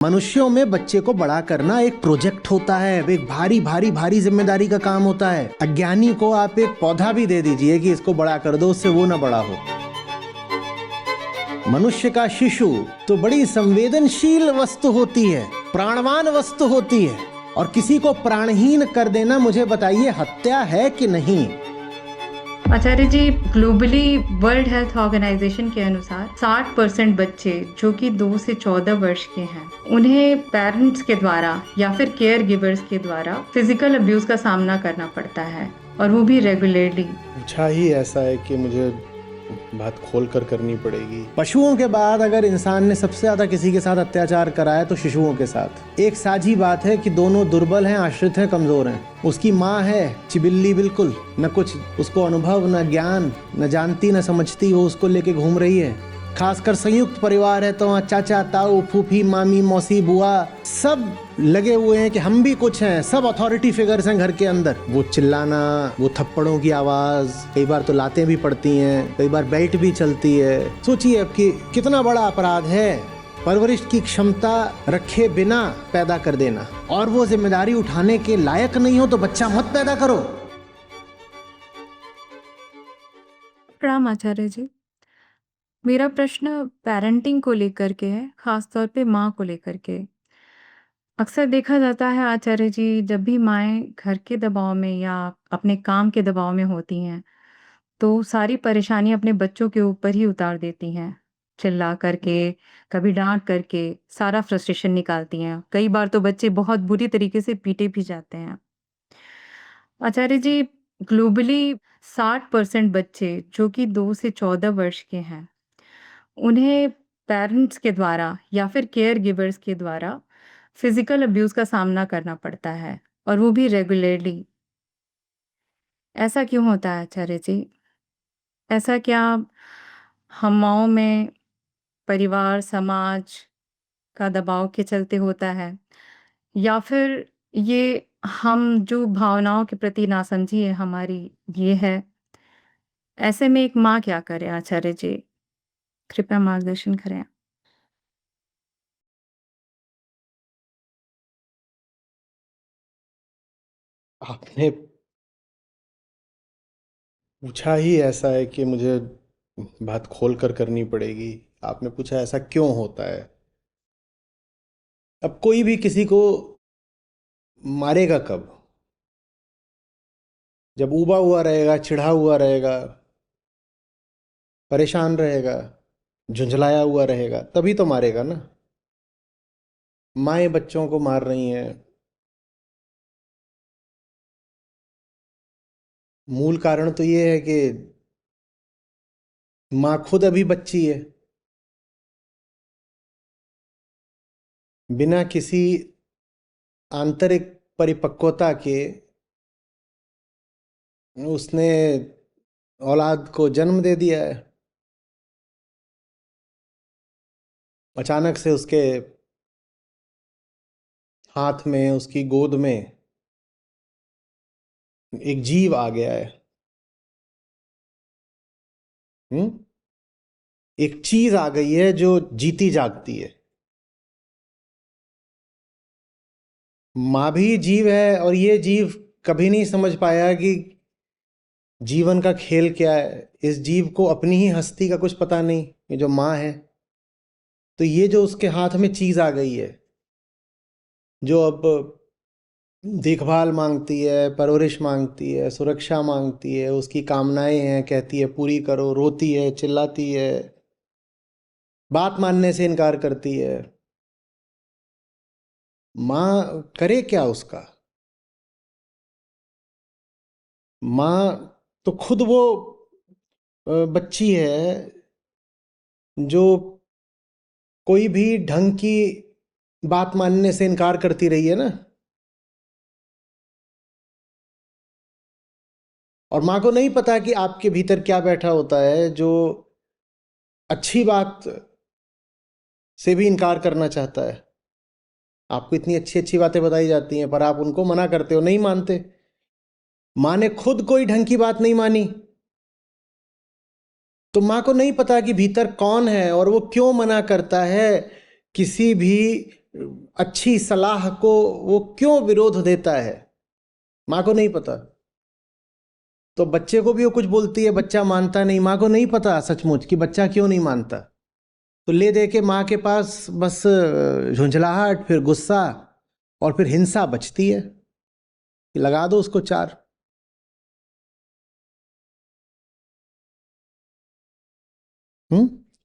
मनुष्यों में बच्चे को बड़ा करना एक प्रोजेक्ट होता है, एक भारी भारी भारी जिम्मेदारी का काम होता है। अज्ञानी को आप एक पौधा भी दे दीजिए कि इसको बड़ा कर दो, उससे वो ना बड़ा हो। मनुष्य का शिशु तो बड़ी संवेदनशील वस्तु होती है, प्राणवान वस्तु होती है, और किसी को प्राणहीन कर देना, मुझे बताइए, हत्या है कि नहीं? आचार्य जी, ग्लोबली वर्ल्ड हेल्थ ऑर्गेनाइजेशन के अनुसार 60% बच्चे जो कि 2 से 14 वर्ष के हैं, उन्हें पेरेंट्स के द्वारा या फिर केयर गिवर्स के द्वारा फिजिकल अब्यूज का सामना करना पड़ता है, और वो भी रेगुलरली। पूछा ही ऐसा है कि मुझे बात खोल कर करनी पड़ेगी। पशुओं के बाद अगर इंसान ने सबसे ज्यादा किसी के साथ अत्याचार करा है तो शिशुओं के साथ। एक साझी बात है कि दोनों दुर्बल हैं, आश्रित हैं, कमजोर हैं। उसकी माँ है चिबिल्ली, बिल्कुल न कुछ उसको अनुभव, न ज्ञान, न जानती न समझती, वो उसको लेके घूम रही है। खासकर संयुक्त परिवार है तो वहाँ चाचा, ताऊ, फूफी, मामी, मौसी, बुआ सब लगे हुए हैं कि हम भी कुछ हैं, सब अथॉरिटी फिगर्स हैं घर के अंदर। वो चिल्लाना, वो थप्पड़ों की आवाज, कई बार तो लातें भी पड़ती हैं, कई बार बेल्ट भी चलती है। सोचिए अब कि कितना बड़ा अपराध है परवरिश की क्षमता रखे बिना पैदा कर देना, और वो जिम्मेदारी उठाने के लायक नहीं हो तो बच्चा मत पैदा करो। प्रणाम आचार्य जी, मेरा प्रश्न पेरेंटिंग को लेकर के है, खासतौर पे माँ को लेकर के। अक्सर देखा जाता है आचार्य जी, जब भी माएँ घर के दबाव में या अपने काम के दबाव में होती हैं, तो सारी परेशानी अपने बच्चों के ऊपर ही उतार देती हैं। चिल्ला करके, कभी डाँट करके सारा फ्रस्ट्रेशन निकालती हैं। कई बार तो बच्चे बहुत बुरी तरीके से पीटे भी जाते हैं। आचार्य जी, ग्लोबली 60% बच्चे जो कि 2 से 14 वर्ष के हैं, उन्हें पेरेंट्स के द्वारा या फिर केयर गिवर्स के द्वारा फिजिकल अब्यूज का सामना करना पड़ता है, और वो भी रेगुलरली। ऐसा क्यों होता है आचार्य जी? ऐसा क्या हम माँओं में परिवार, समाज का दबाव के चलते होता है, या फिर ये हम जो भावनाओं के प्रति नासमझी है हमारी, ये है? ऐसे में एक माँ क्या करे आचार्य जी? कृपया मार्गदर्शन करें। आपने पूछा ही ऐसा है कि मुझे बात खोल कर करनी पड़ेगी। आपने पूछा ऐसा क्यों होता है। अब कोई भी किसी को मारेगा कब? जब उबा हुआ रहेगा, चिढ़ा हुआ रहेगा, परेशान रहेगा, झुंझलाया हुआ रहेगा, तभी तो मारेगा ना। माएँ बच्चों को मार रही हैं, मूल कारण तो ये है कि माँ खुद अभी बच्ची है, बिना किसी आंतरिक परिपक्वता के उसने औलाद को जन्म दे दिया है। अचानक से उसके हाथ में, उसकी गोद में एक जीव आ गया है। एक चीज आ गई है जो जीती जागती है। माँ भी जीव है, और ये जीव कभी नहीं समझ पाया कि जीवन का खेल क्या है। इस जीव को अपनी ही हस्ती का कुछ पता नहीं, ये जो माँ है। तो ये जो उसके हाथ में चीज आ गई है, जो अब देखभाल मांगती है, परवरिश मांगती है, सुरक्षा मांगती है, उसकी कामनाएं हैं, कहती है पूरी करो, रोती है, चिल्लाती है, बात मानने से इनकार करती है। माँ करे क्या उसका? माँ तो खुद वो बच्ची है जो कोई भी ढंग की बात मानने से इनकार करती रही है ना। और माँ को नहीं पता कि आपके भीतर क्या बैठा होता है, जो अच्छी बात से भी इनकार करना चाहता है। आपको इतनी अच्छी अच्छी बातें बताई जाती हैं, पर आप उनको मना करते हो, नहीं मानते। माँ ने खुद कोई ढंग की बात नहीं मानी, तो माँ को नहीं पता कि भीतर कौन है और वो क्यों मना करता है किसी भी अच्छी सलाह को वो क्यों विरोध देता है, माँ को नहीं पता। तो बच्चे को भी वो कुछ बोलती है, बच्चा मानता नहीं, माँ को नहीं पता सचमुच कि बच्चा क्यों नहीं मानता। तो ले दे के माँ के पास बस झुंझलाहट, फिर गुस्सा और फिर हिंसा बचती है। लगा दो उसको चार।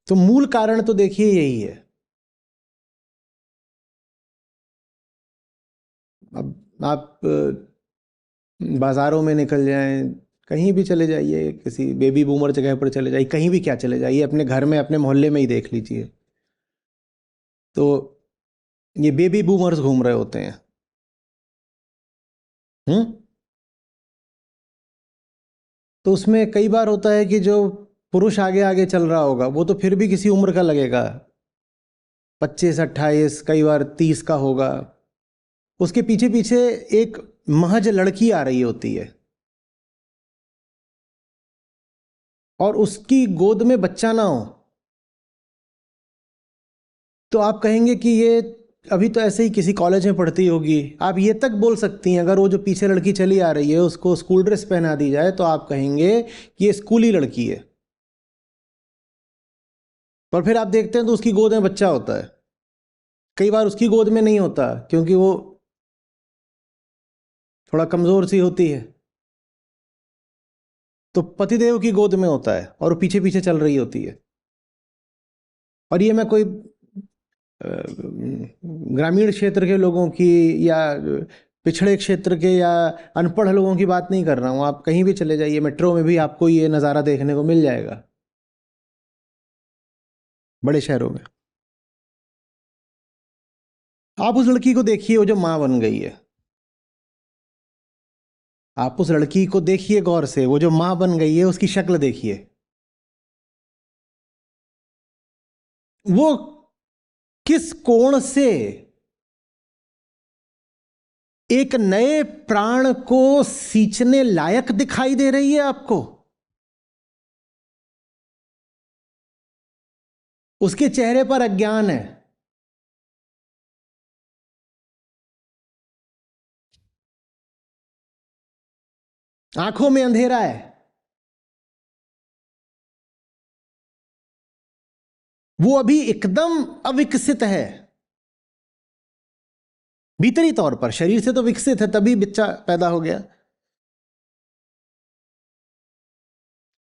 तो मूल कारण तो देखिए यही है। अब आप बाजारों में निकल जाएं, कहीं भी चले जाइए, किसी बेबी बूमर जगह पर चले जाइए, कहीं भी क्या चले जाइए, अपने घर में अपने मोहल्ले में ही देख लीजिए, तो ये बेबी बूमर्स घूम रहे होते हैं। तो उसमें कई बार होता है कि जो पुरुष आगे आगे चल रहा होगा वो तो फिर भी किसी उम्र का लगेगा, 25, 28, कई बार 30 का होगा। उसके पीछे पीछे एक महज लड़की आ रही होती है और उसकी गोद में बच्चा ना हो, तो आप कहेंगे कि ये अभी तो ऐसे ही किसी कॉलेज में पढ़ती होगी। आप ये तक बोल सकती हैं, अगर वो जो पीछे लड़की चली आ रही है उसको स्कूल ड्रेस पहना दी जाए तो आप कहेंगे कि ये स्कूली लड़की है। पर फिर आप देखते हैं तो उसकी गोद में बच्चा होता है। कई बार उसकी गोद में नहीं होता क्योंकि वो थोड़ा कमज़ोर सी होती है, तो पतिदेव की गोद में होता है और वो पीछे पीछे चल रही होती है। और ये मैं कोई ग्रामीण क्षेत्र के लोगों की या पिछड़े क्षेत्र के या अनपढ़ लोगों की बात नहीं कर रहा हूँ। आप कहीं भी चले जाइए, मेट्रो में भी आपको ये नज़ारा देखने को मिल जाएगा, बड़े शहरों में। आप उस लड़की को देखिए, वो जो माँ बन गई है, आप उस लड़की को देखिए गौर से, वो जो माँ बन गई है उसकी शक्ल देखिए। वो किस कोण से एक नए प्राण को सींचने लायक दिखाई दे रही है आपको। उसके चेहरे पर अज्ञान है, आंखों में अंधेरा है, वो अभी एकदम अविकसित है। भीतरी तौर पर, शरीर से तो विकसित है, तभी बच्चा पैदा हो गया।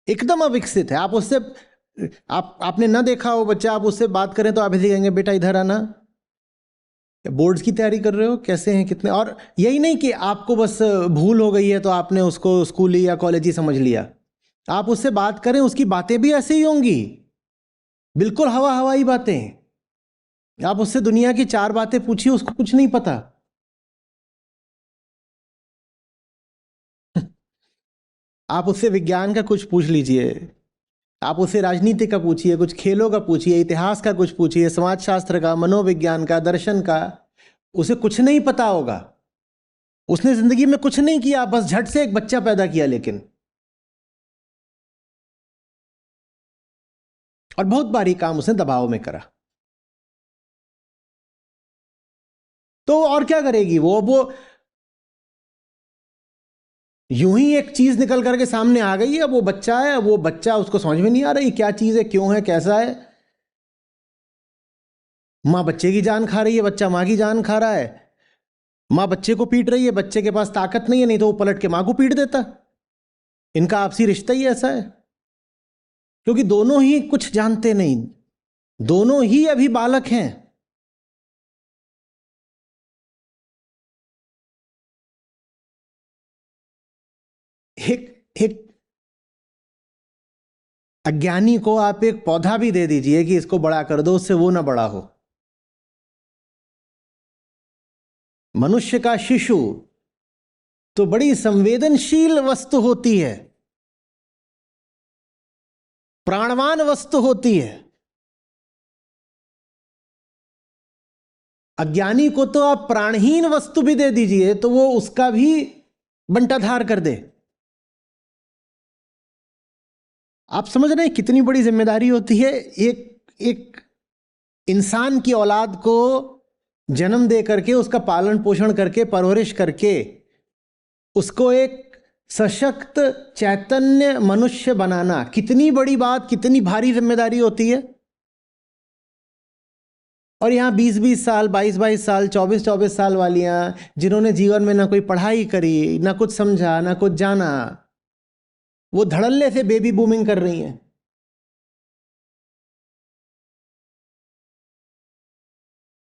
एकदम अविकसित है। आप उससे आपने ना देखा हो बच्चा, आप उससे बात करें तो आप ऐसे कहेंगे बेटा इधर आना, बोर्ड्स की तैयारी कर रहे हो, कैसे हैं, कितने। और यही नहीं कि आपको बस भूल हो गई है तो आपने उसको स्कूली या कॉलेजी समझ लिया। आप उससे बात करें, उसकी बातें भी ऐसे ही होंगी, बिल्कुल हवा हवाई बातें। आप उससे दुनिया की 4 बातें पूछिए, उसको कुछ नहीं पता। आप उससे विज्ञान का कुछ पूछ लीजिए, आप उससे राजनीति का पूछिए, कुछ खेलों का पूछिए, इतिहास का कुछ पूछिए, समाजशास्त्र का, मनोविज्ञान का, दर्शन का, उसे कुछ नहीं पता होगा। उसने जिंदगी में कुछ नहीं किया, बस झट से एक बच्चा पैदा किया, लेकिन और बहुत भारी काम उसने दबाव में करा। तो और क्या करेगी वो यूं ही एक चीज निकल करके सामने आ गई है, वो बच्चा है, वो बच्चा उसको समझ में नहीं आ रही क्या चीज है, क्यों है, कैसा है। माँ बच्चे की जान खा रही है, बच्चा माँ की जान खा रहा है। माँ बच्चे को पीट रही है, बच्चे के पास ताकत नहीं है, नहीं तो वो पलट के माँ को पीट देता। इनका आपसी रिश्ता ही ऐसा है, क्योंकि दोनों ही कुछ जानते नहीं, दोनों ही अभी बालक हैं। एक अज्ञानी को आप एक पौधा भी दे दीजिए कि इसको बड़ा कर दो, उससे वो ना बड़ा हो। मनुष्य का शिशु तो बड़ी संवेदनशील वस्तु होती है, प्राणवान वस्तु होती है। अज्ञानी को तो आप प्राणहीन वस्तु भी दे दीजिए तो वो उसका भी बंटाधार कर दे। आप समझ रहे हैं कितनी बड़ी जिम्मेदारी होती है एक इंसान की औलाद को जन्म दे करके, उसका पालन पोषण करके, परवरिश करके उसको एक सशक्त चैतन्य मनुष्य बनाना कितनी बड़ी बात, कितनी भारी जिम्मेदारी होती है। और यहाँ 20-20 साल, 22-22 साल, 24-24 साल वालियां जिन्होंने जीवन में ना कोई पढ़ाई करी, ना कुछ समझा, ना कुछ जाना, वो धड़ल्ले से बेबी बूमिंग कर रही हैं।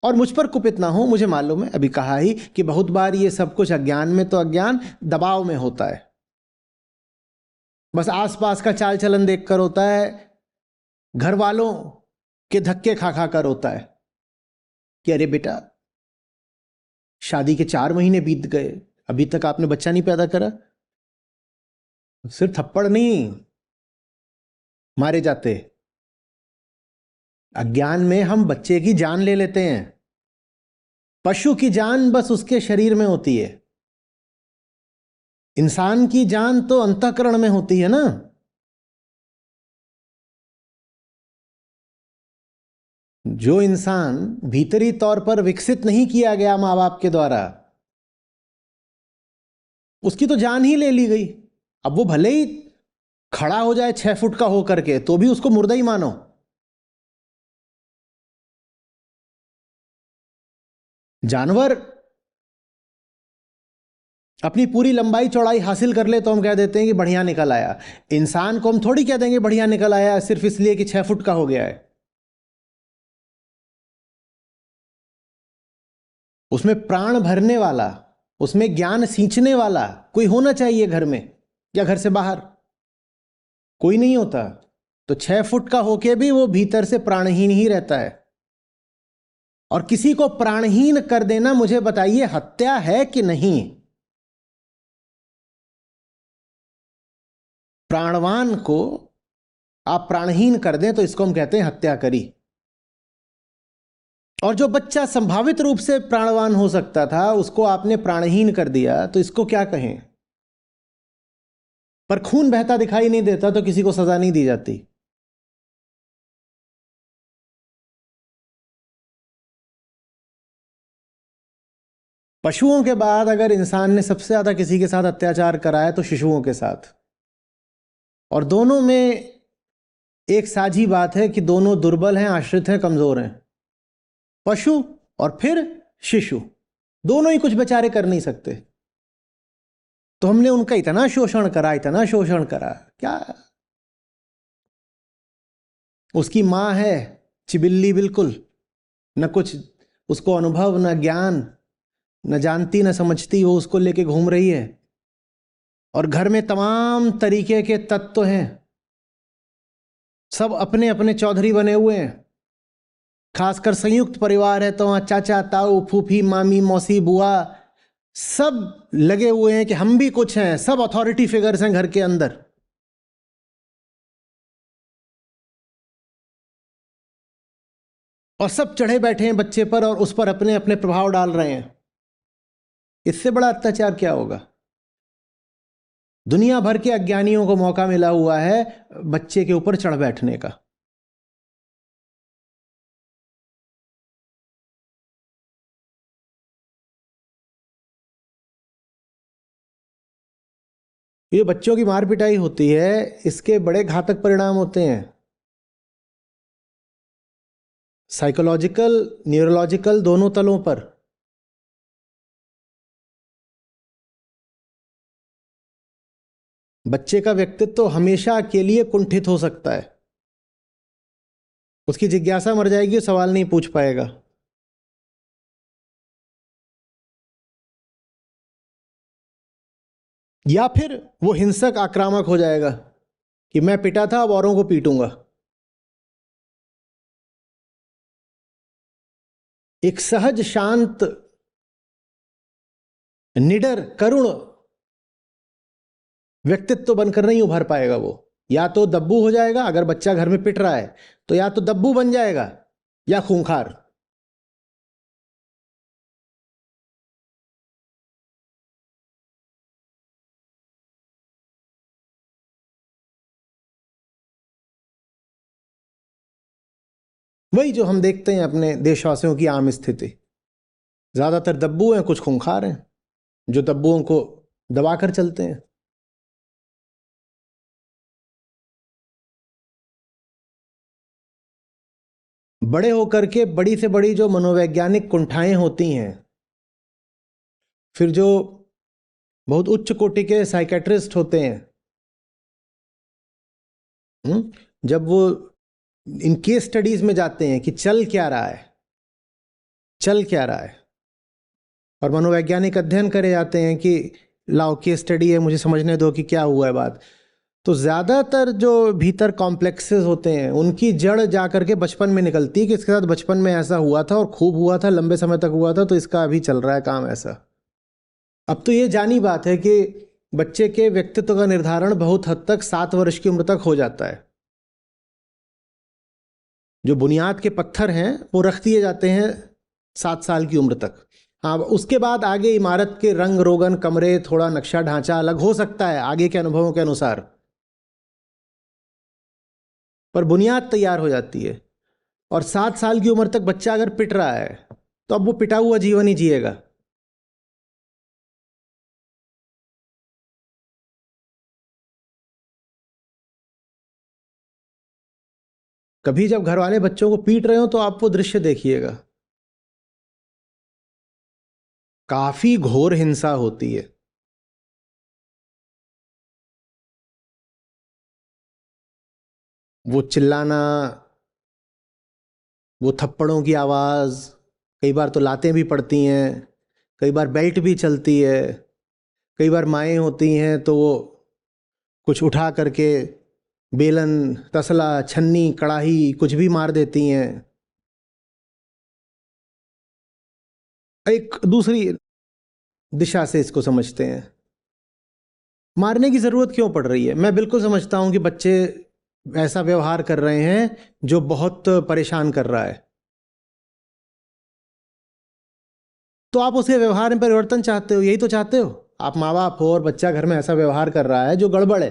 और मुझ पर कुपित ना हो, मुझे मालूम है, अभी कहा ही कि बहुत बार ये सब कुछ अज्ञान में, तो अज्ञान दबाव में होता है, बस आसपास का चाल चलन देखकर होता है, घर वालों के धक्के खा खा कर होता है कि अरे बेटा, शादी के 4 महीने बीत गए, अभी तक आपने बच्चा नहीं पैदा करा। सिर्फ थप्पड़ नहीं मारे जाते, अज्ञान में हम बच्चे की जान ले लेते हैं। पशु की जान बस उसके शरीर में होती है, इंसान की जान तो अंतःकरण में होती है ना। जो इंसान भीतरी तौर पर विकसित नहीं किया गया मां बाप के द्वारा, उसकी तो जान ही ले ली गई। अब वो भले ही खड़ा हो जाए 6 फुट का हो करके, तो भी उसको मुर्दा ही मानो। जानवर अपनी पूरी लंबाई चौड़ाई हासिल कर ले तो हम कह देते हैं कि बढ़िया निकल आया। इंसान को हम थोड़ी कह देंगे बढ़िया निकल आया सिर्फ इसलिए कि 6 फुट का हो गया है। उसमें प्राण भरने वाला, उसमें ज्ञान सींचने वाला कोई होना चाहिए घर में, या घर से बाहर कोई नहीं होता। तो 6 फुट का होके भी वो भीतर से प्राणहीन ही रहता है। और किसी को प्राणहीन कर देना, मुझे बताइए, हत्या है कि नहीं? प्राणवान को आप प्राणहीन कर दें तो इसको हम कहते हैं हत्या करी। और जो बच्चा संभावित रूप से प्राणवान हो सकता था, उसको आपने प्राणहीन कर दिया, तो इसको क्या कहें? पर खून बहता दिखाई नहीं देता तो किसी को सजा नहीं दी जाती। पशुओं के बाद अगर इंसान ने सबसे ज्यादा किसी के साथ अत्याचार कराया तो शिशुओं के साथ। और दोनों में एक साझी बात है कि दोनों दुर्बल हैं, आश्रित हैं, कमजोर हैं। पशु और फिर शिशु, दोनों ही कुछ बेचारे कर नहीं सकते। तो हमने उनका इतना शोषण करा, इतना शोषण करा, क्या उसकी मां है चिबिल्ली बिल्कुल, न कुछ उसको अनुभव, न ज्ञान, न जानती न समझती, वो उसको लेके घूम रही है। और घर में तमाम तरीके के तत्व हैं, सब अपने अपने चौधरी बने हुए हैं। खासकर संयुक्त परिवार है तो वहां चाचा, ताऊ, फूफी, मामी, मौसी, बुआ सब लगे हुए हैं कि हम भी कुछ हैं, सब अथॉरिटी फिगर्स हैं घर के अंदर। और सब चढ़े बैठे हैं बच्चे पर और उस पर अपने अपने प्रभाव डाल रहे हैं। इससे बड़ा अत्याचार क्या होगा? दुनिया भर के अज्ञानियों को मौका मिला हुआ है बच्चे के ऊपर चढ़ बैठने का। ये बच्चों की मार पिटाई होती है, इसके बड़े घातक परिणाम होते हैं, साइकोलॉजिकल, न्यूरोलॉजिकल, दोनों तलों पर। बच्चे का व्यक्तित्व हमेशा के लिए कुंठित हो सकता है, उसकी जिज्ञासा मर जाएगी, सवाल नहीं पूछ पाएगा। या फिर वो हिंसक, आक्रामक हो जाएगा कि मैं पिटा था अब औरों को पीटूंगा। एक सहज, शांत, निडर, करुण व्यक्तित्व बनकर नहीं उभर पाएगा वो। या तो दब्बू हो जाएगा, अगर बच्चा घर में पिट रहा है तो या तो दब्बू बन जाएगा या खूंखार। वही जो हम देखते हैं अपने देशवासियों की आम स्थिति। ज़्यादातर दब्बू हैं, कुछ खूंखार हैं जो दब्बुओं को दबा कर चलते हैं। बड़े होकर के बड़ी से बड़ी जो मनोवैज्ञानिक कुंठाएं होती हैं, फिर जो बहुत उच्च कोटि के साइकेट्रिस्ट होते हैं, जब वो इन केस स्टडीज में जाते हैं कि चल क्या रहा है, चल क्या रहा है, और मनोवैज्ञानिक अध्ययन करे जाते हैं कि लाओ केस स्टडी है, मुझे समझने दो कि क्या हुआ है बात, तो ज़्यादातर जो भीतर कॉम्प्लेक्सेस होते हैं उनकी जड़ जा करके बचपन में निकलती है कि इसके साथ बचपन में ऐसा हुआ था और खूब हुआ था, लंबे समय तक हुआ था, तो इसका अभी चल रहा है काम ऐसा। अब तो ये जानी बात है कि बच्चे के व्यक्तित्व का निर्धारण बहुत हद तक 7 वर्ष की उम्र तक हो जाता है। जो बुनियाद के पत्थर हैं वो रख दिए जाते हैं 7 साल की उम्र तक। हाँ, उसके बाद आगे इमारत के रंग रोगन, कमरे, थोड़ा नक्शा ढांचा अलग हो सकता है आगे के अनुभवों के अनुसार, पर बुनियाद तैयार हो जाती है। और 7 साल की उम्र तक बच्चा अगर पिट रहा है तो अब वो पिटा हुआ जीवन ही जिएगा। कभी जब घर वाले बच्चों को पीट रहे हो तो आप वो दृश्य देखिएगा, काफी घोर हिंसा होती है। वो चिल्लाना, वो थप्पड़ों की आवाज, कई बार तो लातें भी पड़ती हैं, कई बार बेल्ट भी चलती है, कई बार माएँ होती हैं तो वो कुछ उठा करके बेलन, तसला, छन्नी, कड़ाही कुछ भी मार देती हैं। एक दूसरी दिशा से इसको समझते हैं, मारने की ज़रूरत क्यों पड़ रही है। मैं बिल्कुल समझता हूं कि बच्चे ऐसा व्यवहार कर रहे हैं जो बहुत परेशान कर रहा है, तो आप उसके व्यवहार में परिवर्तन चाहते हो, यही तो चाहते हो। आप माँ बाप हो और बच्चा घर में ऐसा व्यवहार कर रहा है जो गड़बड़ है,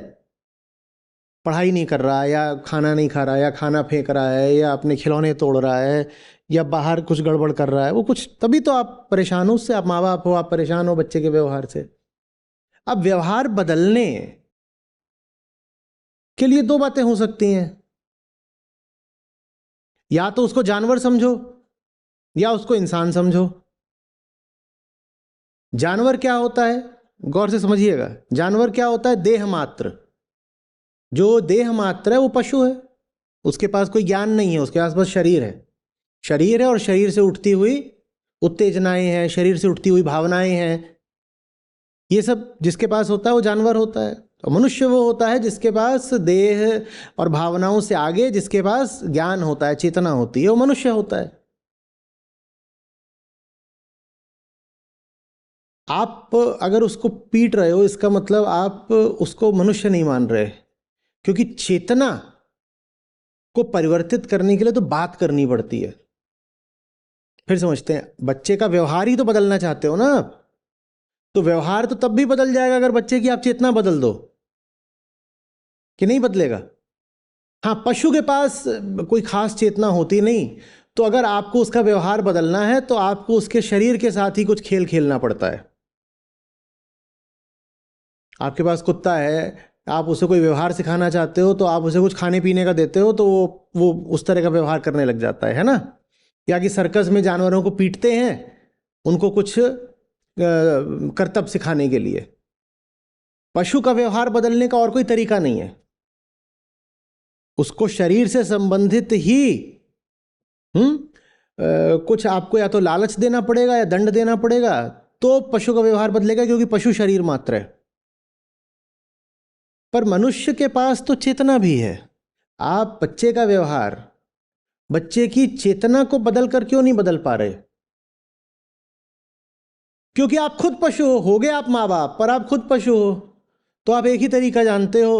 पढ़ाई नहीं कर रहा है, या खाना नहीं खा रहा है, या खाना फेंक रहा है, या अपने खिलौने तोड़ रहा है, या बाहर कुछ गड़बड़ कर रहा है, वो कुछ, तभी तो आप परेशान हो उससे। आप माँ बाप हो, आप परेशान हो बच्चे के व्यवहार से। अब व्यवहार बदलने के लिए 2 बातें हो सकती हैं, या तो उसको जानवर समझो या उसको इंसान समझो। जानवर क्या होता है, गौर से समझिएगा, जानवर क्या होता है, देह मात्र। जो देह मात्र है वो पशु है, उसके पास कोई ज्ञान नहीं है, उसके पास बस शरीर है। शरीर है और शरीर से उठती हुई उत्तेजनाएं हैं, शरीर से उठती हुई भावनाएं हैं, ये सब जिसके पास होता है वो जानवर होता है। और मनुष्य वो होता है जिसके पास देह और भावनाओं से आगे, जिसके पास ज्ञान होता है, चेतना होती है, वो मनुष्य होता है। आप अगर उसको पीट रहे हो, इसका मतलब आप उसको मनुष्य नहीं मान रहे, क्योंकि चेतना को परिवर्तित करने के लिए तो बात करनी पड़ती है। फिर समझते हैं, बच्चे का व्यवहार ही तो बदलना चाहते हो ना आप, तो व्यवहार तो तब भी बदल जाएगा अगर बच्चे की आप चेतना बदल दो, कि नहीं बदलेगा। हाँ, पशु के पास कोई खास चेतना होती नहीं, तो अगर आपको उसका व्यवहार बदलना है तो आपको उसके शरीर के साथ ही कुछ खेल खेलना पड़ता है। आपके पास कुत्ता है, आप उसे कोई व्यवहार सिखाना चाहते हो तो आप उसे कुछ खाने पीने का देते हो तो वो उस तरह का व्यवहार करने लग जाता है ना। या कि सर्कस में जानवरों को पीटते हैं उनको कुछ करतब सिखाने के लिए। पशु का व्यवहार बदलने का और कोई तरीका नहीं है, उसको शरीर से संबंधित ही कुछ आपको या तो लालच देना पड़ेगा या दंड देना पड़ेगा, तो पशु का व्यवहार बदलेगा, क्योंकि पशु शरीर मात्र है। पर मनुष्य के पास तो चेतना भी है। आप बच्चे का व्यवहार, बच्चे की चेतना को बदल कर क्यों नहीं बदल पा रहे? क्योंकि आप खुद पशु हो गए, आप माँ बाप, पर आप खुद पशु हो, तो आप एक ही तरीका जानते हो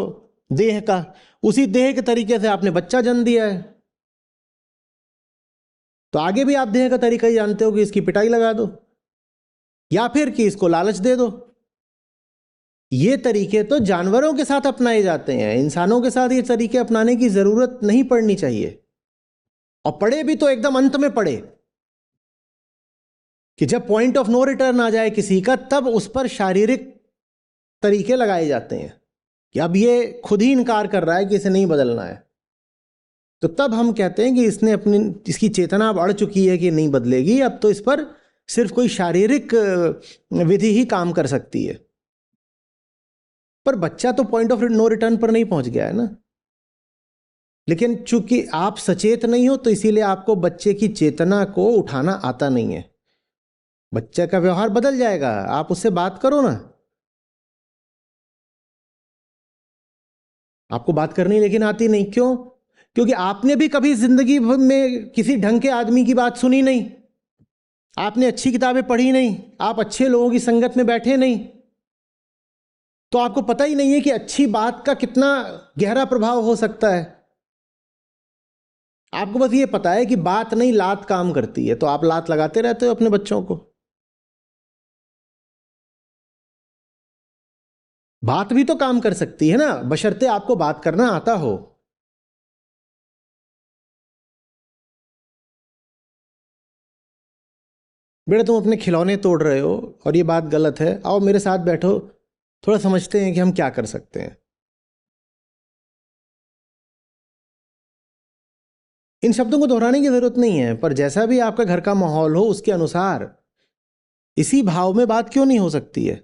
देह का, उसी देह के तरीके से आपने बच्चा जन्म दिया है, तो आगे भी आप देह का तरीका ही जानते हो कि इसकी पिटाई लगा दो या फिर कि इसको लालच दे दो। ये तरीके तो जानवरों के साथ अपनाए जाते हैं, इंसानों के साथ ये तरीके अपनाने की जरूरत नहीं पड़नी चाहिए, और पड़े भी तो एकदम अंत में पड़े, कि जब पॉइंट ऑफ नो रिटर्न आ जाए किसी का, तब उस पर शारीरिक तरीके लगाए जाते हैं कि अब ये खुद ही इनकार कर रहा है कि इसे नहीं बदलना है, तो तब हम कहते हैं कि इसकी चेतना अब अड़ चुकी है कि नहीं बदलेगी, अब तो इस पर सिर्फ कोई शारीरिक विधि ही काम कर सकती है। पर बच्चा तो पॉइंट ऑफ नो रिटर्न पर नहीं पहुंच गया है ना। लेकिन चूंकि आप सचेत नहीं हो, तो इसीलिए आपको बच्चे की चेतना को उठाना आता नहीं है। बच्चे का व्यवहार बदल जाएगा, आप उससे बात करो ना। आपको बात करनी लेकिन आती नहीं, क्यों? क्योंकि आपने भी कभी जिंदगी में किसी ढंग के आदमी की बात सुनी नहीं, आपने अच्छी किताबें पढ़ी नहीं, आप अच्छे लोगों की संगत में बैठे नहीं, तो आपको पता ही नहीं है कि अच्छी बात का कितना गहरा प्रभाव हो सकता है। आपको बस ये पता है कि बात नहीं, लात काम करती है, तो आप लात लगाते रहते हो अपने बच्चों को। बात भी तो काम कर सकती है ना, बशर्ते आपको बात करना आता हो। बेटा, तुम अपने खिलौने तोड़ रहे हो और ये बात गलत है, आओ मेरे साथ बैठो, थोड़ा समझते हैं कि हम क्या कर सकते हैं। इन शब्दों को दोहराने की जरूरत नहीं है, पर जैसा भी आपका घर का माहौल हो उसके अनुसार इसी भाव में बात क्यों नहीं हो सकती है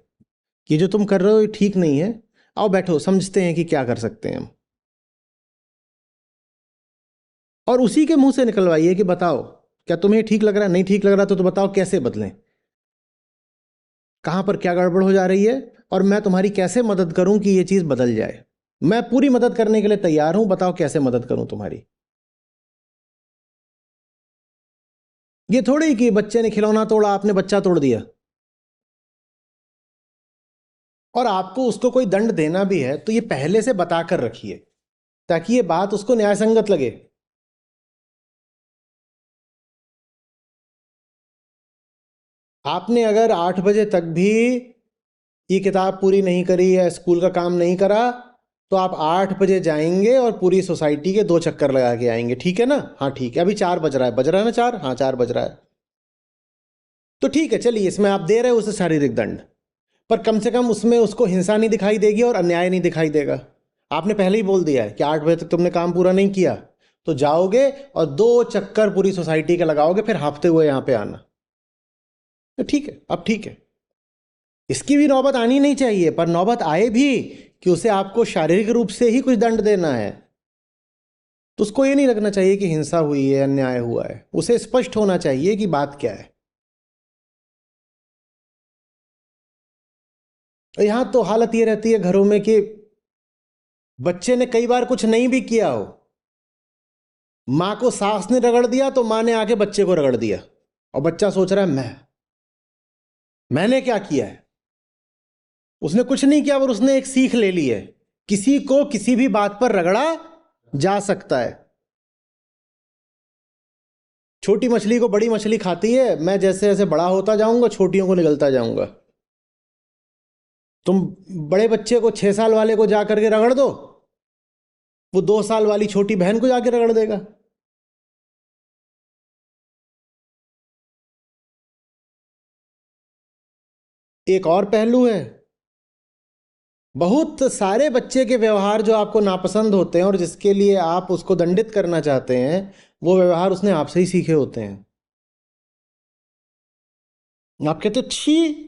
कि जो तुम कर रहे हो ये ठीक नहीं है, आओ बैठो, समझते हैं कि क्या कर सकते हैं हम। और उसी के मुंह से निकलवाइए कि बताओ, क्या तुम्हें ठीक लग रहा है? नहीं ठीक लग रहा तो बताओ कैसे बदलें, कहां पर क्या गड़बड़ हो जा रही है, और मैं तुम्हारी कैसे मदद करूं कि ये चीज बदल जाए। मैं पूरी मदद करने के लिए तैयार हूं, बताओ कैसे मदद करूं तुम्हारी। ये थोड़ी कि बच्चे ने खिलौना तोड़ा, आपने बच्चा तोड़ दिया। और आपको उसको कोई दंड देना भी है तो ये पहले से बताकर रखिए, ताकि ये बात उसको न्यायसंगत लगे। आपने अगर 8 बजे तक भी ये किताब पूरी नहीं करी या स्कूल का काम नहीं करा, तो आप 8 बजे जाएंगे और पूरी सोसाइटी के 2 चक्कर लगा के आएंगे, ठीक है ना? हाँ ठीक है, अभी 4 बज रहा है, बज रहा है ना 4? हाँ 4 बज रहा है, तो ठीक है, चलिए इसमें आप दे रहे हो उसे शारीरिक दंड, पर कम से कम उसमें उसको हिंसा नहीं दिखाई देगी और अन्याय नहीं दिखाई देगा। आपने पहले ही बोल दिया है कि 8 बजे तक तुमने काम पूरा नहीं किया, तो जाओगे और 2 चक्कर पूरी सोसाइटी के लगाओगे, फिर हाँफते हुए यहां पे आना। तो ठीक है, अब ठीक है, इसकी भी नौबत आनी नहीं चाहिए, पर नौबत आए भी कि उसे आपको शारीरिक रूप से ही कुछ दंड देना है, तो उसको ये नहीं लगना चाहिए कि हिंसा हुई है, अन्याय हुआ है। उसे स्पष्ट होना चाहिए कि बात क्या है। यहां तो हालत ये रहती है घरों में कि बच्चे ने कई बार कुछ नहीं भी किया हो, मां को सास ने रगड़ दिया तो मां ने आके बच्चे को रगड़ दिया, और बच्चा सोच रहा है मैंने क्या किया है। उसने कुछ नहीं किया, पर उसने एक सीख ले ली है, किसी को किसी भी बात पर रगड़ा जा सकता है। छोटी मछली को बड़ी मछली खाती है, मैं जैसे जैसे बड़ा होता जाऊंगा छोटियों को निगलता जाऊंगा। तुम बड़े बच्चे को 6 साल वाले को जाकर के रगड़ दो, वो 2 साल वाली छोटी बहन को जाके रगड़ देगा। एक और पहलू है, बहुत सारे बच्चे के व्यवहार जो आपको नापसंद होते हैं और जिसके लिए आप उसको दंडित करना चाहते हैं, वो व्यवहार उसने आपसे ही सीखे होते हैं। आप कहते हो छी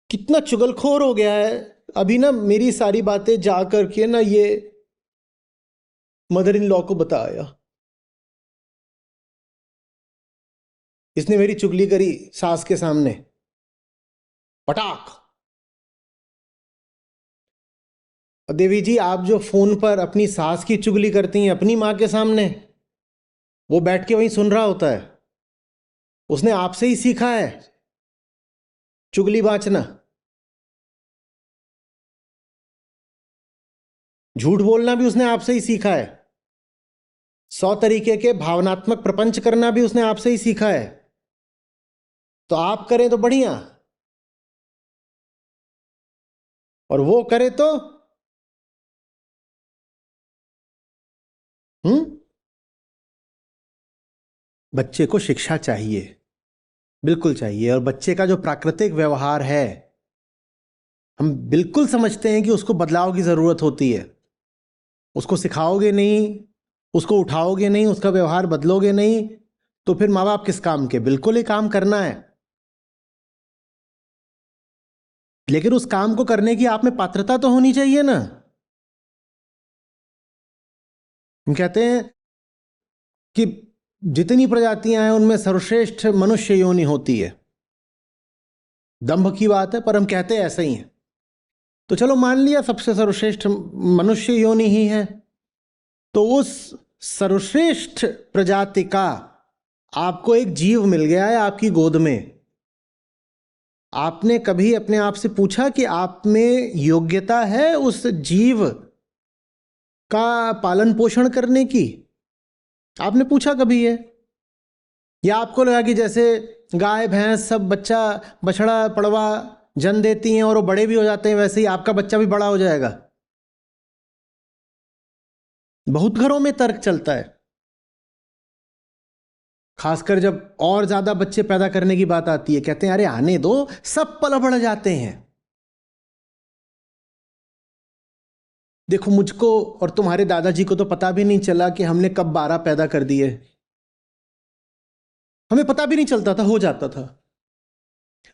कितना चुगलखोर हो गया है, अभी ना मेरी सारी बातें जा करके ना ये मदर इन लॉ को बताया, इसने मेरी चुगली करी सास के सामने, पटाख। और देवी जी, आप जो फोन पर अपनी सास की चुगली करती हैं अपनी मां के सामने, वो बैठ के वहीं सुन रहा होता है, उसने आपसे ही सीखा है चुगली बांचना। झूठ बोलना भी उसने आपसे ही सीखा है, 100 तरीके के भावनात्मक प्रपंच करना भी उसने आपसे ही सीखा है। तो आप करें तो बढ़िया, और वो करे तो बच्चे को शिक्षा चाहिए, बिल्कुल चाहिए। और बच्चे का जो प्राकृतिक व्यवहार है, हम बिल्कुल समझते हैं कि उसको बदलाव की ज़रूरत होती है। उसको सिखाओगे नहीं, उसको उठाओगे नहीं, उसका व्यवहार बदलोगे नहीं, तो फिर माँ बाप किस काम के? बिल्कुल ही काम करना है, लेकिन उस काम को करने की आप में पात्रता तो होनी चाहिए ना। हम कहते हैं कि जितनी प्रजातियां हैं उनमें सर्वश्रेष्ठ मनुष्य योनि होती है। दंभ की बात है, पर हम कहते हैं ऐसा ही है। तो चलो मान लिया सबसे सर्वश्रेष्ठ मनुष्य योनि ही है, तो उस सर्वश्रेष्ठ प्रजाति का आपको एक जीव मिल गया है आपकी गोद में। आपने कभी अपने आप से पूछा कि आप में योग्यता है उस जीव का पालन पोषण करने की? आपने पूछा कभी है? या आपको लगा कि जैसे गाय भैंस सब बच्चा बछड़ा पड़वा जन्म देती हैं और वो बड़े भी हो जाते हैं, वैसे ही आपका बच्चा भी बड़ा हो जाएगा? बहुत घरों में तर्क चलता है, खासकर जब और ज्यादा बच्चे पैदा करने की बात आती है। कहते हैं अरे आने दो, सब पल बढ़ जाते हैं। देखो, मुझको और तुम्हारे दादाजी को तो पता भी नहीं चला कि हमने कब 12 पैदा कर दिए। हमें पता भी नहीं चलता था, हो जाता था।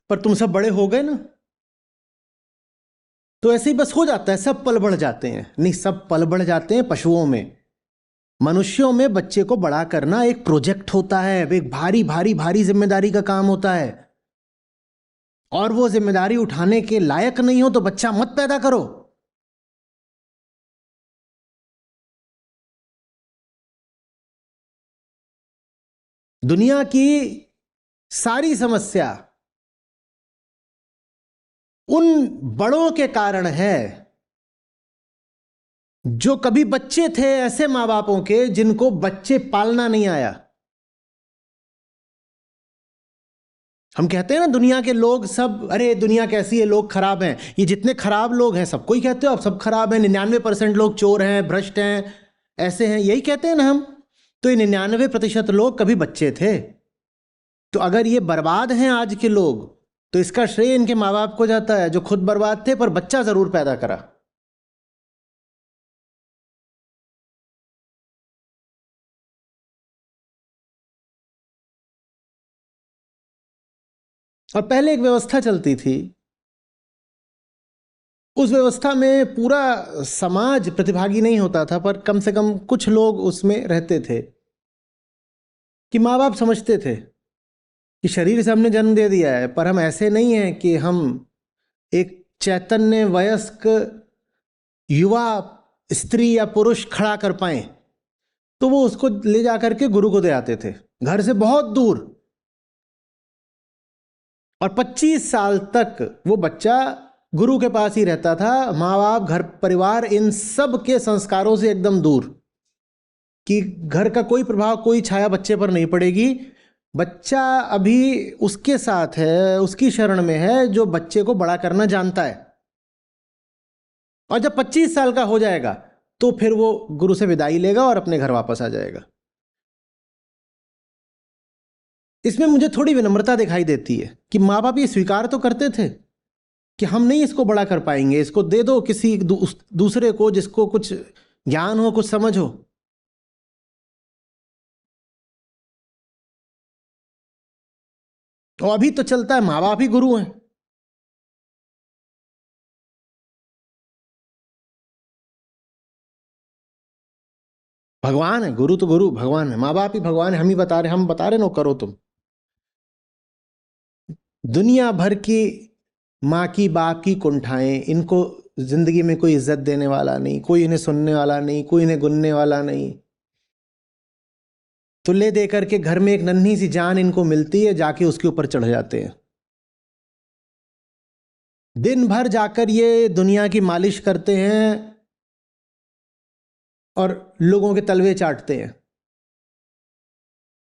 पर तुम सब बड़े हो गए ना, तो ऐसे ही बस हो जाता है, सब पल बढ़ जाते हैं। नहीं, सब पल बढ़ जाते हैं पशुओं में। मनुष्यों में बच्चे को बड़ा करना एक प्रोजेक्ट होता है, एक भारी भारी भारी जिम्मेदारी का काम होता है। और वो जिम्मेदारी उठाने के लायक नहीं हो तो बच्चा मत पैदा करो। दुनिया की सारी समस्या उन बड़ों के कारण है जो कभी बच्चे थे, ऐसे मां बापों के जिनको बच्चे पालना नहीं आया। हम कहते हैं ना दुनिया के लोग सब, अरे दुनिया कैसी है, लोग खराब हैं। ये जितने खराब लोग हैं सबको ही कहते हो आप सब खराब हैं। 99% लोग चोर हैं, भ्रष्ट हैं, ऐसे हैं, यही कहते हैं ना हम। तो ये 99% लोग कभी बच्चे थे। तो अगर ये बर्बाद हैं आज के लोग, तो इसका श्रेय इनके माँ बाप को जाता है जो खुद बर्बाद थे पर बच्चा जरूर पैदा करा। और पहले एक व्यवस्था चलती थी, उस व्यवस्था में पूरा समाज प्रतिभागी नहीं होता था, पर कम से कम कुछ लोग उसमें रहते थे कि माँ बाप समझते थे कि शरीर से हमने जन्म दे दिया है, पर हम ऐसे नहीं हैं कि हम एक चैतन्य वयस्क युवा स्त्री या पुरुष खड़ा कर पाए। तो वो उसको ले जा करके गुरु को दे आते थे, घर से बहुत दूर। और 25 साल तक वो बच्चा गुरु के पास ही रहता था। माँ बाप, घर परिवार, इन सब के संस्कारों से एकदम दूर, कि घर का कोई प्रभाव, कोई छाया बच्चे पर नहीं पड़ेगी। बच्चा अभी उसके साथ है, उसकी शरण में है जो बच्चे को बड़ा करना जानता है। और जब 25 साल का हो जाएगा तो फिर वो गुरु से विदाई लेगा और अपने घर वापस आ जाएगा। इसमें मुझे थोड़ी विनम्रता दिखाई देती है कि माँ बाप ये स्वीकार तो करते थे कि हम नहीं इसको बड़ा कर पाएंगे, इसको दे दो किसी दूसरे को जिसको कुछ ज्ञान हो, कुछ समझ हो। और अभी तो चलता है माँ बाप ही गुरु हैं। भगवान है, गुरु तो गुरु भगवान है, माँ बाप ही भगवान है। हम ही बता रहे, हम बता रहे नो करो तुम। दुनिया भर की माँ की बाप की कुंठाएं, इनको जिंदगी में कोई इज्जत देने वाला नहीं, कोई इन्हें सुनने वाला नहीं, कोई इन्हें गुनने वाला नहीं। तो ले दे करके घर में एक नन्ही सी जान इनको मिलती है, जाके उसके ऊपर चढ़ जाते हैं। दिन भर जाकर ये दुनिया की मालिश करते हैं और लोगों के तलवे चाटते हैं।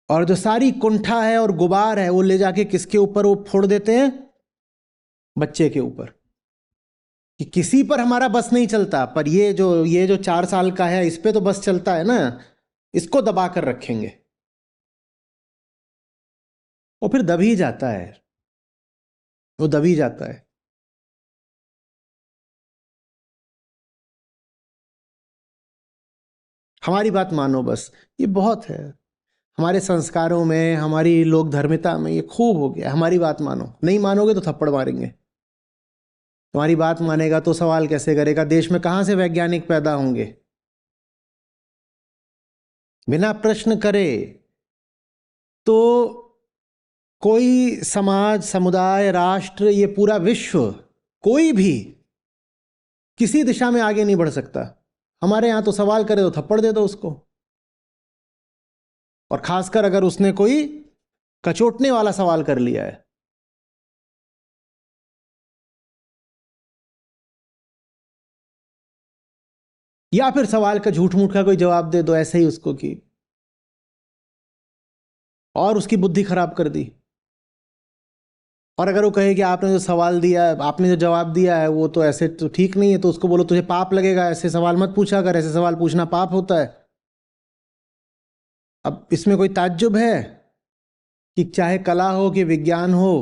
और जो सारी कुंठा है और गुबार है वो ले जाके किसके ऊपर वो फोड़ देते हैं? बच्चे के ऊपर। कि किसी पर हमारा बस नहीं चलता, पर ये जो 4 साल का है इस पे तो बस चलता है ना, इसको दबा कर रखेंगे। वो फिर दब ही जाता है, वो दब ही जाता है। हमारी बात मानो बस, ये बहुत है। हमारे संस्कारों में, हमारी लोक धर्मिता में ये खूब हो गया, हमारी बात मानो। नहीं मानोगे तो थप्पड़ मारेंगे। तुम्हारी बात मानेगा तो सवाल कैसे करेगा? देश में कहां से वैज्ञानिक पैदा होंगे? बिना प्रश्न करे तो कोई समाज, समुदाय, राष्ट्र, ये पूरा विश्व, कोई भी किसी दिशा में आगे नहीं बढ़ सकता। हमारे यहां तो सवाल करे तो थप्पड़ दे दो उसको, और खासकर अगर उसने कोई कचोटने वाला सवाल कर लिया है। या फिर सवाल का झूठ मूठ का कोई जवाब दे दो ऐसे ही उसको, कि और उसकी बुद्धि खराब कर दी। और अगर वो कहे कि आपने जो सवाल दिया है, आपने जो जवाब दिया है वो तो ऐसे तो ठीक नहीं है, तो उसको बोलो तुझे पाप लगेगा, ऐसे सवाल मत पूछा कर, ऐसे सवाल पूछना पाप होता है। अब इसमें कोई ताज्जुब है कि चाहे कला हो कि विज्ञान हो,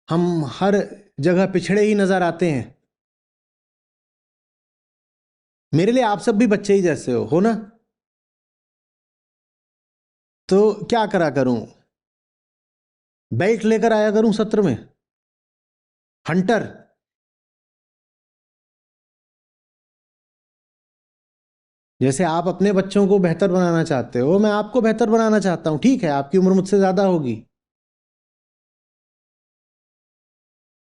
हम हर जगह पिछड़े ही नजर आते हैं। मेरे लिए आप सब भी बच्चे ही जैसे हो ना? तो क्या करा करूं? बेल्ट लेकर आया करूं सत्र में? हंटर? जैसे आप अपने बच्चों को बेहतर बनाना चाहते हो, मैं आपको बेहतर बनाना चाहता हूं। ठीक है, आपकी उम्र मुझसे ज्यादा होगी,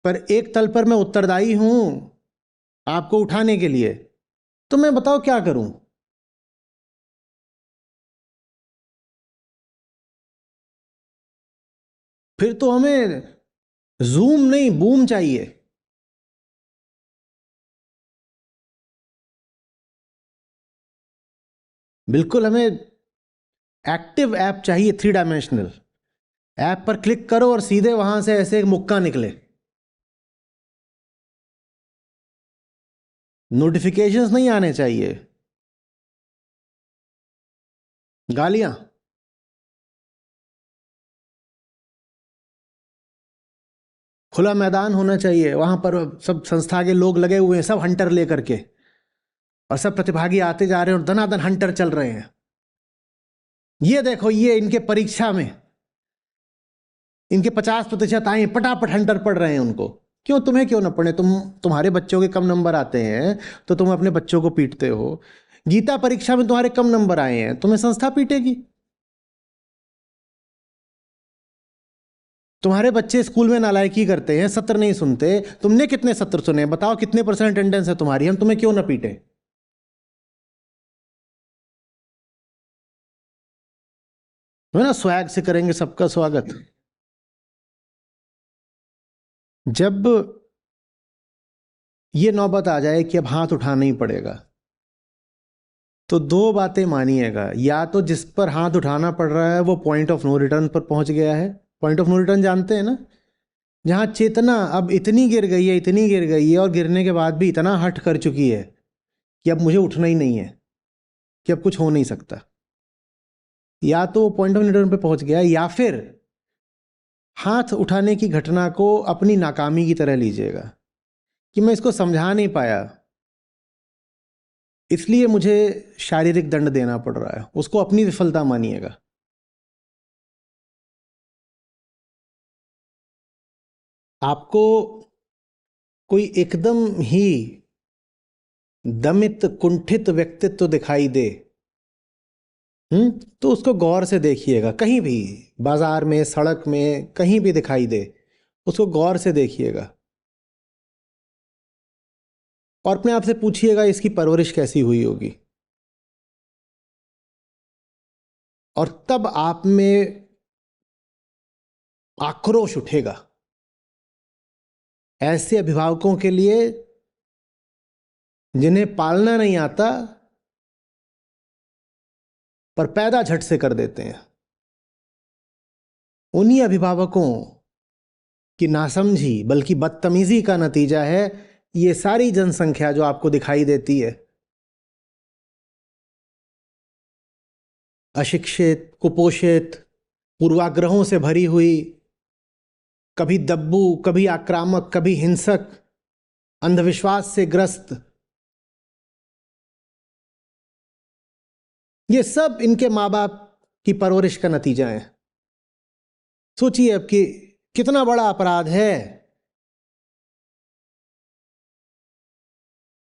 पर एक तल पर मैं उत्तरदायी हूं आपको उठाने के लिए। तो मैं बताओ क्या करूं? फिर तो हमें जूम नहीं, बूम चाहिए। बिल्कुल, हमें एक्टिव ऐप चाहिए, 3 डायमेंशनल ऐप पर क्लिक करो और सीधे वहां से ऐसे एक मुक्का निकले। नोटिफिकेशंस नहीं आने चाहिए, गालियां। खुला मैदान होना चाहिए, वहां पर सब संस्था के लोग लगे हुए हैं, सब हंटर लेकर के, और सब प्रतिभागी आते जा रहे हैं और दनादन हंटर चल रहे हैं। ये देखो, ये इनके परीक्षा में इनके 50% आए, पटापट हंटर पढ़ रहे हैं उनको। क्यों? तुम्हें क्यों ना पढ़े? तुम्हारे बच्चों के कम नंबर आते हैं तो तुम अपने बच्चों को पीटते हो। गीता परीक्षा में तुम्हारे कम नंबर आए हैं, तुम्हें संस्था पीटेगी? तुम्हारे बच्चे स्कूल में नालायकी करते हैं, सत्र नहीं सुनते, तुमने कितने सत्र सुने? बताओ कितने % अटेंडेंस है तुम्हारी, हम तुम्हें क्यों ना पीटे? है ना? स्वैग से करेंगे सबका स्वागत। जब ये नौबत आ जाए कि अब हाथ उठाना ही पड़ेगा, तो 2 बातें मानिएगा। या तो जिस पर हाथ उठाना पड़ रहा है वो पॉइंट ऑफ नो रिटर्न पर पहुंच गया है। पॉइंट ऑफ नो रिटर्न जानते हैं ना? जहां चेतना अब इतनी गिर गई है, इतनी गिर गई है, और गिरने के बाद भी इतना हट कर चुकी है कि अब मुझे उठना ही नहीं है, कि अब कुछ हो नहीं सकता। या तो वो पॉइंट ऑफ नो रिटर्न पे पहुंच गया, या फिर हाथ उठाने की घटना को अपनी नाकामी की तरह लीजिएगा कि मैं इसको समझा नहीं पाया, इसलिए मुझे शारीरिक दंड देना पड़ रहा है। उसको अपनी विफलता मानिएगा। आपको कोई एकदम ही दमित, कुंठित व्यक्तित्व दिखाई दे, तो उसको गौर से देखिएगा। कहीं भी, बाजार में, सड़क में, कहीं भी दिखाई दे, उसको गौर से देखिएगा और अपने आप से पूछिएगा इसकी परवरिश कैसी हुई होगी। और तब आप में आक्रोश उठेगा ऐसे अभिभावकों के लिए जिन्हें पालना नहीं आता पर पैदा झट से कर देते हैं। उन्हीं अभिभावकों की नासमझी, बल्कि बदतमीजी का नतीजा है ये सारी जनसंख्या जो आपको दिखाई देती है। अशिक्षित, कुपोषित, पूर्वाग्रहों से भरी हुई, कभी दब्बू, कभी आक्रामक, कभी हिंसक, अंधविश्वास से ग्रस्त, ये सब इनके माँ बाप की परवरिश का नतीजा है। सोचिए अब कि कितना बड़ा अपराध है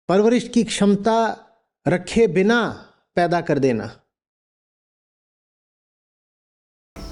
परवरिश की क्षमता रखे बिना पैदा कर देना।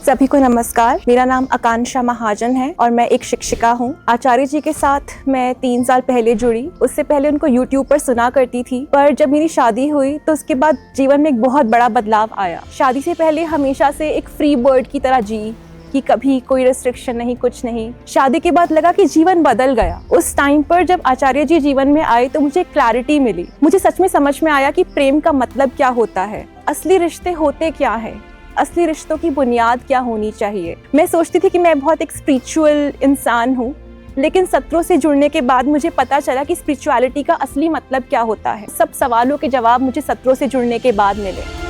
सभी को नमस्कार। मेरा नाम आकांक्षा महाजन है और मैं एक शिक्षिका हूँ। आचार्य जी के साथ मैं 3 साल पहले जुड़ी। उससे पहले उनको YouTube पर सुना करती थी, पर जब मेरी शादी हुई तो उसके बाद जीवन में एक बहुत बड़ा बदलाव आया। शादी से पहले हमेशा से एक फ्री बर्ड की तरह जी कि कभी कोई रेस्ट्रिक्शन नहीं, कुछ नहीं। शादी के बाद लगा कि जीवन बदल गया। उस टाइम पर जब आचार्य जी जीवन में आए तो मुझे क्लैरिटी मिली। मुझे सच में समझ में आया कि प्रेम का मतलब क्या होता है, असली रिश्ते होते क्या है, असली रिश्तों की बुनियाद क्या होनी चाहिए। मैं सोचती थी कि मैं बहुत एक स्पिरिचुअल इंसान हूँ, लेकिन सत्रों से जुड़ने के बाद मुझे पता चला कि स्पिरिचुअलिटी का असली मतलब क्या होता है। सब सवालों के जवाब मुझे सत्रों से जुड़ने के बाद मिले।